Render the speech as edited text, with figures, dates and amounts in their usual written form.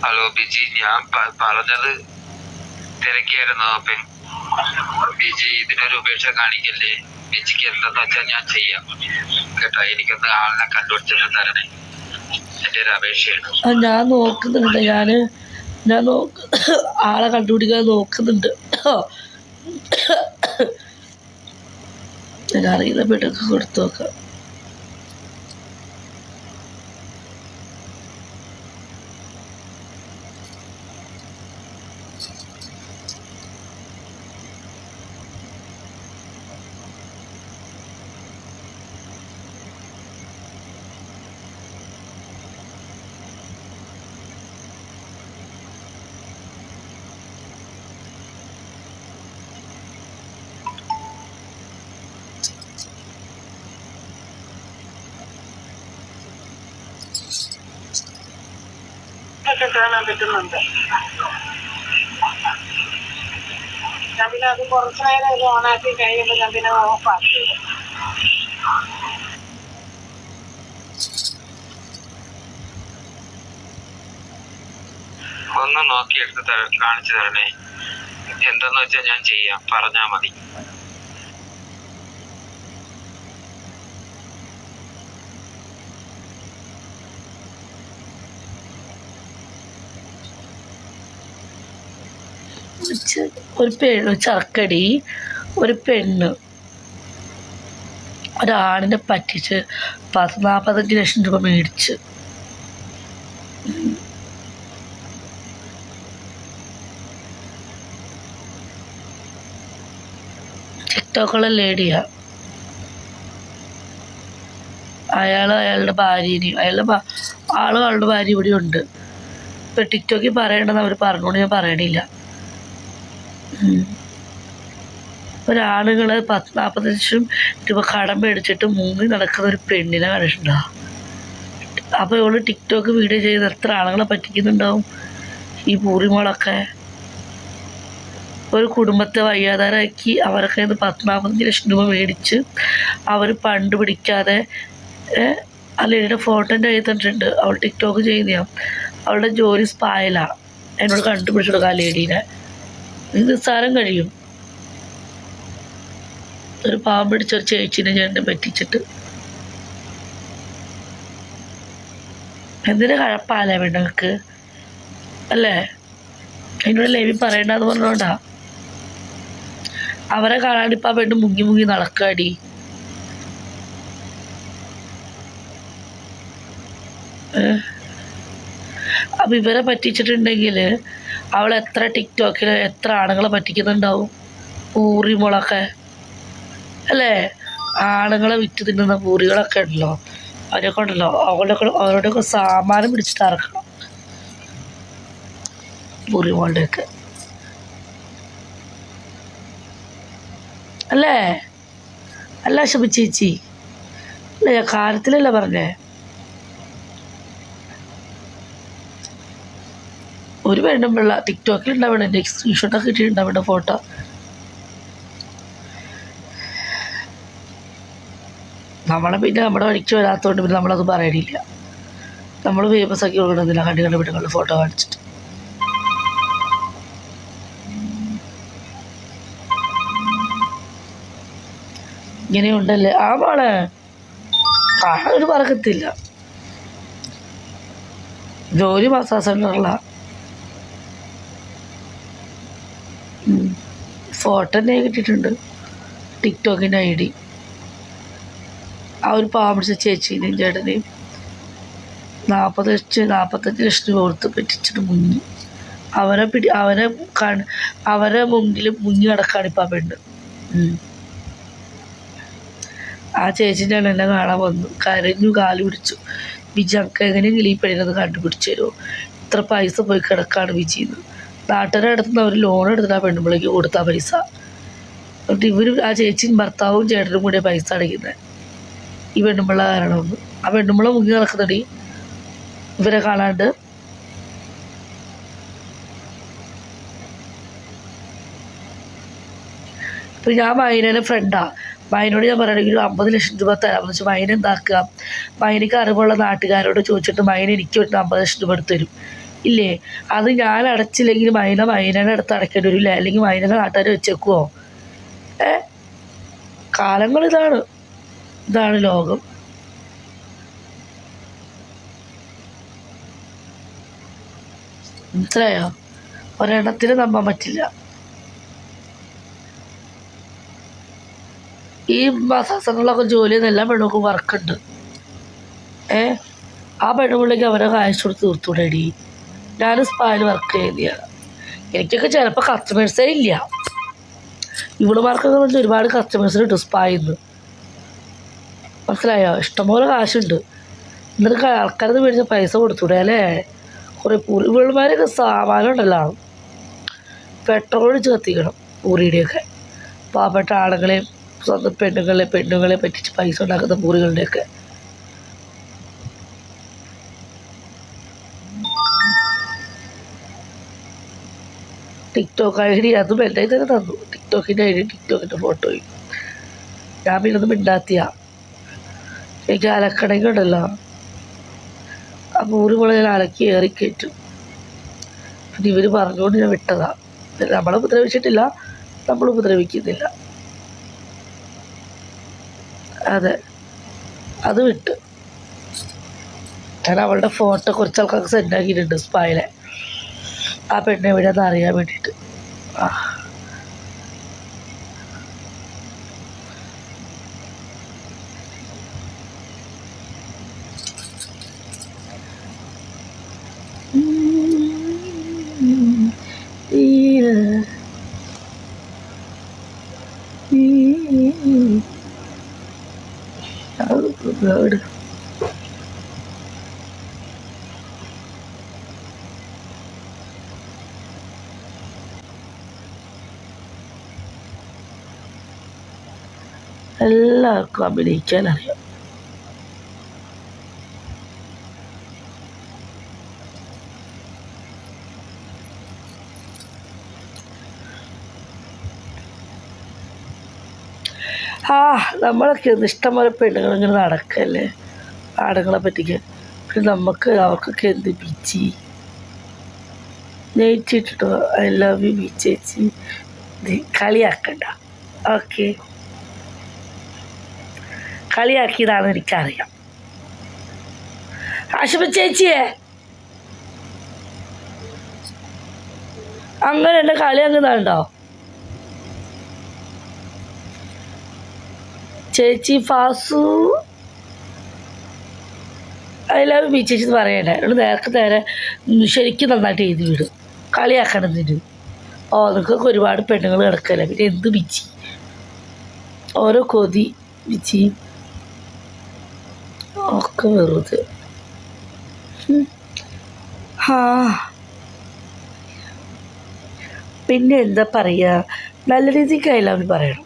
Hello Biji, ഞാൻ പറഞ്ഞത് തിരക്കിയായിരുന്നു. ബിജി ഇതിനൊരു ഉപേക്ഷ കാണിക്കല്ലേ. ബിജിക്ക് എന്തെന്ന് വെച്ചാൽ ഞാൻ ചെയ്യാം കേട്ടോ. എനിക്കൊന്ന് ആളിനെ കണ്ടുപിടിച്ചിട്ട് തരണേ, എൻ്റെ ഒരു അപേക്ഷയാണ്. ഞാൻ നോക്കുന്നുണ്ട്. ഞാൻ ആളെ കണ്ടുപിടിക്കാൻ നോക്കുന്നുണ്ട്. ഞാൻ അറിയുന്ന പെട്ടൊക്കെ കൊടുത്തു നോക്കാം. കാണാൻ പറ്റുന്നുണ്ട്. ഞാൻ പിന്നെ അത് കുറച്ച് നേരം ഇത് ഓണാക്കി കഴിയുമ്പോൾ ഞാൻ പിന്നെ ഓഫാക്കി. ഒന്ന് നോക്കിയെടുത്ത് കാണിച്ചു തരണേ. എന്തെന്ന് വെച്ചാൽ ഞാൻ ചെയ്യാം, പറഞ്ഞാ മതി. ഒരു ചർക്കടി, ഒരു പെണ്ണ് ഒരാണിനെ പറ്റിച്ച് 45 ലക്ഷം രൂപ മേടിച്ച്. ടിക്ടോക്കുള്ള ലേഡിയാ. അയാളുടെ ഭാര്യനെയും ആളുടെ ഭാര്യ ഇവിടെ ഉണ്ട്. ഇപ്പം ടിക്ടോക്കിൽ പറയേണ്ടത് അവർ പറഞ്ഞുകൊണ്ട് ഞാൻ പറയണില്ല. ഒരാളുകൾ 40 ലക്ഷം രൂപ കടം മേടിച്ചിട്ട് മുങ്ങി നടക്കുന്ന ഒരു പെണ്ണിനെ കണ്ടിട്ടുണ്ടോ? അപ്പോൾ ഇവള് ടിക്ടോക്ക് വീഡിയോ ചെയ്ത് എത്ര ആളുകളെ പറ്റിക്കുന്നുണ്ടാവും ഈ പൂറിമോളൊക്കെ. ഒരു കുടുംബത്തെ വയ്യാതാരാക്കി അവരൊക്കെ 45 ലക്ഷം രൂപ മേടിച്ച് അവർ ഫണ്ട് പിടിക്കാതെ ആ ലേഡിയുടെ ഫോട്ടോ എൻ്റെ കയ്യിൽ തന്നിട്ടുണ്ട്. അവൾ ടിക്ടോക്ക് ചെയ്യുന്നതാണ്. അവളുടെ ജോലി സ്പായലാണ്. എന്നോട് കണ്ടുപിടിച്ചു കൊടുക്കുക ആ ലേഡീനെ. ഇത് നിസ്സാരം കഴിയും. ഒരു പാവം പിടിച്ചൊരു ചേച്ചീനെ ഞാൻ പറ്റിച്ചിട്ട് എന്തിനു കഴപ്പാലേ പെണ്ണുങ്ങൾക്ക് അല്ലേ? എന്നോട് ലേവി പറയണ്ടെന്ന് പറഞ്ഞോണ്ടാ. അവരെ കാണാണ്ടിപ്പോൾ ആ പെണ്ണ് മുങ്ങി മുങ്ങി നടക്കാടി. അപ്പം ഇവരെ പറ്റിച്ചിട്ടുണ്ടെങ്കിൽ അവൾ എത്ര ടിക്ടോക്കിൽ എത്ര ആണുങ്ങളെ പറ്റിക്കുന്നുണ്ടാവും പൂറിമുളൊക്കെ അല്ലേ? ആണുങ്ങളെ വിറ്റ് തിന്നുന്ന പൂറികളൊക്കെ ഉണ്ടല്ലോ, അവരൊക്കെ ഉണ്ടല്ലോ, അവരുടെയൊക്കെ സാമാനം പിടിച്ചിട്ട് ഇറക്കണം പൂറിമോളുടെയൊക്കെ അല്ലേ? അല്ല ശുഭ ചേച്ചി, അല്ലേ? കാര്യത്തിലല്ലേ പറഞ്ഞേ? ഒരു പെണ്ണും പിള്ള ടിക്ടോക്കിൽ ഉണ്ടാവണം. എൻ്റെ സ്ക്രീൻഷോട്ടൊക്കെ കിട്ടിയിട്ടുണ്ടാവണ്ട ഫോട്ടോ. നമ്മളെ പിന്നെ നമ്മുടെ വഴിക്ക് വരാത്തതുകൊണ്ട് പിന്നെ നമ്മളത് പറയണില്ല. നമ്മൾ ഫേമസ് ആക്കി കൊടുക്കണമെന്നില്ല കണ്ടുകളുടെ വീടുകളിൽ ഫോട്ടോ കാണിച്ചിട്ട്. ഇങ്ങനെയുണ്ടല്ലേ ആ മോളെ, കാണാൻ ഒരു പറക്കത്തില്ല. ജോലി മസാജ് സെൻ്ററിലാണ്. ഫോട്ടോ തന്നെ കിട്ടിയിട്ടുണ്ട്, ടിക്ടോക്കിൻ്റെ ID. ആ ഒരു പാവം പിടിച്ച ചേച്ചീനെയും ചേട്ടനെയും 45 ലക്ഷം രൂപ കൊടുത്ത് പറ്റിച്ചിട്ട് മുങ്ങി. അവരെ മുന്നിൽ മുങ്ങി നടക്കാണ് ഇപ്പം ആ പെണ്ണ്. ആ ചേച്ചിൻ്റെ എന്നെ കാണാൻ വന്നു, കരഞ്ഞു, കാല് പിടിച്ചു. ബിജി അക്ക എങ്ങനെയെങ്കിലും ഈ പെണ്ണിനത് കണ്ടുപിടിച്ചു തരുമോ? ഇത്ര പൈസ പോയി കിടക്കാണ് ബിജിന്ന്. നാട്ടുകാരുടെ അടുത്തുനിന്ന് അവർ ലോൺ എടുത്തിട്ട് ആ പെണ്ണുമ്പിളേക്ക് കൊടുത്ത പൈസ. എന്നിട്ട് ഇവർ ആ ചേച്ചിയും ഭർത്താവും ചേട്ടനും കൂടെ പൈസ അടയ്ക്കുന്നത് ഈ പെണ്ണുമ്പിള്ള കാരണമൊന്നും. ആ പെണ്ണുമ്പിള്ള മുങ്ങി നടക്കുന്നടി ഇവരെ കാണാണ്ട്. ഇപ്പം ഞാൻ മൈനേൻ്റെ ഫ്രണ്ടാണ്. മൈനോട് ഞാൻ പറയണമെങ്കിൽ 50 ലക്ഷം രൂപ തരാമെന്ന് വെച്ചാൽ മൈന എന്താക്കുക, മൈനയ്ക്ക് അറിവുള്ള നാട്ടുകാരോട് ചോദിച്ചിട്ട് മൈന എനിക്ക് വേണ്ടി 50 ലക്ഷം രൂപ എടുത്ത് തരും. ഇല്ലേ, അത് ഞാൻ അടച്ചില്ലെങ്കിൽ മൈനയുടെ അടുത്ത് അടയ്ക്കേണ്ടി വരില്ല, അല്ലെങ്കിൽ മൈനയുടെ നാട്ടുകാർ വെച്ചേക്കുവോ? കാലങ്ങൾ ഇതാണ് ലോകം. മനസ്സിലായോ? ഒരെണ്ണത്തിന് നമ്പാൻ പറ്റില്ല. ഈ മാസാസങ്ങളിലൊക്കെ ജോലി ചെയ്യുന്ന എല്ലാ പെണ്ണുങ്ങൾക്കും വർക്കുണ്ട്. ആ പെണ്ണുങ്ങളിലേക്ക് അവരെ കാശ് കൊടുത്ത് തീർത്തൂടേടി. ഞാൻ സ്പായിൽ വർക്ക് ചെയ്യുന്നതാണ്. എനിക്കൊക്കെ ചിലപ്പോൾ കസ്റ്റമേഴ്സേ ഇല്ല. ഇവളുമാർക്കൊക്കെ വന്ന് ഒരുപാട് കസ്റ്റമേഴ്സിന് കിട്ടും സ്പായിന്ന്. മനസ്സിലായോ? ഇഷ്ടംപോലെ കാശുണ്ട്. എന്നിട്ട് ആൾക്കാരത് മേടിച്ച പൈസ കൊടുത്തൂടെ അല്ലേ? കുറേ ഇവളുമാരൊക്കെ സാമാനം ഉണ്ടല്ലോ, പെട്രോൾ ചേർത്തിക്കണം പൂരിയുടെയൊക്കെ. പാവപ്പെട്ട ആളുകളെയും സ്വന്തം പെണ്ണുങ്ങളെ പറ്റിച്ച് പൈസ ഉണ്ടാക്കുന്ന പൂരികളുടെയൊക്കെ. ടിക്ടോക്ക് ഐ ഡി അതും എൻ്റെ തന്നെ തന്നു. ടിക്ടോക്കിൻ്റെ ഐ ഡി, ടിക്ടോക്കിൻ്റെ ഫോട്ടോയും. ഞാൻ പിന്നെ ഒന്നും മിണ്ടാത്തിയ. എനിക്ക് അലക്കണമെങ്കിൽ ഉണ്ടല്ലോ, ആ പൂരി മുളക് ഞാൻ അലക്കി ഏറിക്കയറ്റും. പിന്നെ ഇവർ പറഞ്ഞുകൊണ്ട് ഞാൻ വിട്ടതാ. നമ്മളെ ഉപദ്രവിച്ചിട്ടില്ല, നമ്മൾ ഉപദ്രവിക്കുന്നില്ല. അതെ, അത് വിട്ട്. ഞാൻ അവളുടെ ഫോട്ടോ കുറച്ച് ആൾക്കാർക്ക് സെൻഡ് ആക്കിയിട്ടുണ്ട് സ്പായിലെ. ആ പെണ്ണ് എവിടെയാണെന്ന് അറിയാൻ വേണ്ടിയിട്ട്. bird. എല്ലാവർക്കും അഭിനയിക്കാൻ അറിയാം. നമ്മളൊക്കെ ഇഷ്ടംപോലെ പെണ്ണുങ്ങളിങ്ങനെ നടക്കല്ലേ ആടുകളെ പറ്റിക്ക്. പിന്നെ അവർക്കൊക്കെ എന്ത് ബീച്ചി നെയ്ച്ചിട്ടോ ഐ ലവ് യു ബീച്ചേച്ചി കളിയാക്കണ്ട. ഓക്കെ, കളിയാക്കിയതാണ് എനിക്കറിയാം. ആശുപ ചേച്ചിയെ അങ്ങനെ എൻ്റെ കളിയാക്കുന്നുണ്ടോ ചേച്ചി? ഫാസു ഐ ലവ് ബി ചേച്ചി എന്ന് പറയണ്ടേ. നേരെ ശരിക്കും നന്നായിട്ട് എഴുതി വിടും. കളിയാക്കണതിന് നിങ്ങൾക്കൊക്കെ ഒരുപാട് പെണ്ണുങ്ങൾ കിടക്കല്ലേ, പിന്നെ എന്ത് ബിച്ചി? ഓരോ കൊതി ബിച്ചി ഒക്കെ വെറുതെ. പിന്നെ എന്താ പറയുക, നല്ല രീതിക്ക് ഐ ലവ് പറയണം.